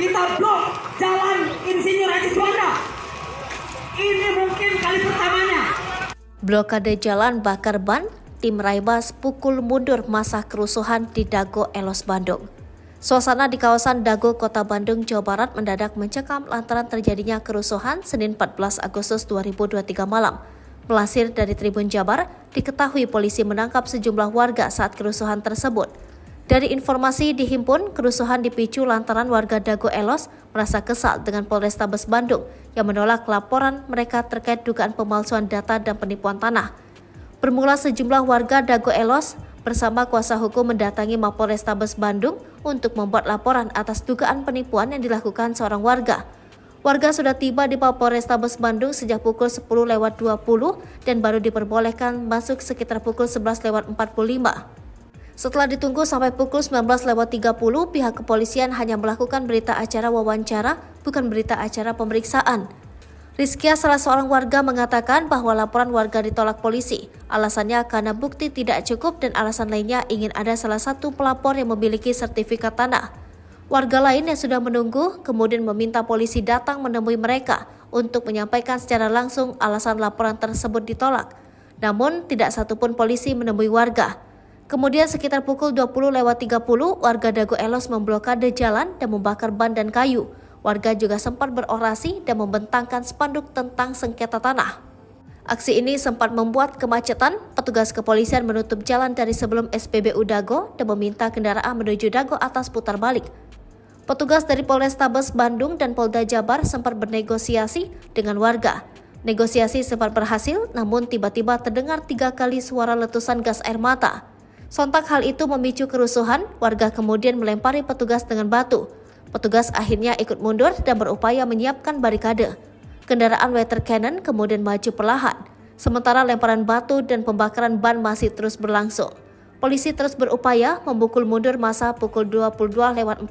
kita blok jalan Insinyur Haji Juanda. Ini mungkin kali pertamanya. Blokade jalan bakar ban, tim Raibas pukul mundur masa kerusuhan di Dago Elos Bandung. Suasana di kawasan Dago, Kota Bandung, Jawa Barat mendadak mencekam lantaran terjadinya kerusuhan Senin 14 Agustus 2023 malam. Melansir dari Tribun Jabar, diketahui polisi menangkap sejumlah warga saat kerusuhan tersebut. Dari informasi dihimpun, kerusuhan dipicu lantaran warga Dago Elos merasa kesal dengan Polrestabes Bandung yang menolak laporan mereka terkait dugaan pemalsuan data dan penipuan tanah. Bermula sejumlah warga Dago Elos bersama kuasa hukum mendatangi Mapolrestabes Bandung untuk membuat laporan atas dugaan penipuan yang dilakukan seorang warga. Warga sudah tiba di Mapolrestabes Bandung sejak pukul 10.20 dan baru diperbolehkan masuk sekitar pukul 11.45. Setelah ditunggu sampai pukul 19.30, pihak kepolisian hanya melakukan berita acara wawancara, bukan berita acara pemeriksaan. Rizkia, salah seorang warga, mengatakan bahwa laporan warga ditolak polisi. Alasannya karena bukti tidak cukup dan alasan lainnya ingin ada salah satu pelapor yang memiliki sertifikat tanah. Warga lain yang sudah menunggu kemudian meminta polisi datang menemui mereka untuk menyampaikan secara langsung alasan laporan tersebut ditolak. Namun tidak satupun polisi menemui warga. Kemudian sekitar pukul 20.30, warga Dago Elos memblokade jalan dan membakar ban dan kayu. Warga juga sempat berorasi dan membentangkan spanduk tentang sengketa tanah. Aksi ini sempat membuat kemacetan. Petugas kepolisian menutup jalan dari sebelum SPBU Dago dan meminta kendaraan menuju Dago atas putar balik. Petugas dari Polrestabes Bandung dan Polda Jabar sempat bernegosiasi dengan warga. Negosiasi sempat berhasil, namun tiba-tiba terdengar 3 kali suara letusan gas air mata. Sontak hal itu memicu kerusuhan, warga kemudian melempari petugas dengan batu. Petugas akhirnya ikut mundur dan berupaya menyiapkan barikade. Kendaraan water cannon kemudian maju perlahan, sementara lemparan batu dan pembakaran ban masih terus berlangsung. Polisi terus berupaya memukul mundur massa pukul 22.45.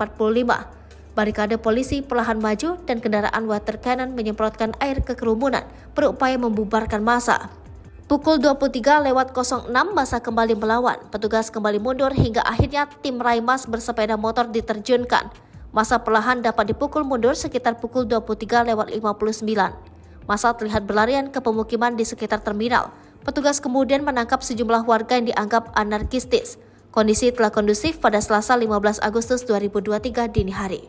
Barikade polisi perlahan maju dan kendaraan water cannon menyemprotkan air ke kerumunan, berupaya membubarkan massa. Pukul 23.06 massa kembali melawan, petugas kembali mundur hingga akhirnya tim Raimas bersepeda motor diterjunkan. Massa perlahan dapat dipukul mundur sekitar pukul 23.59. Massa terlihat berlarian ke pemukiman di sekitar terminal. Petugas kemudian menangkap sejumlah warga yang dianggap anarkistis. Kondisi telah kondusif pada Selasa 15 Agustus 2023 dini hari.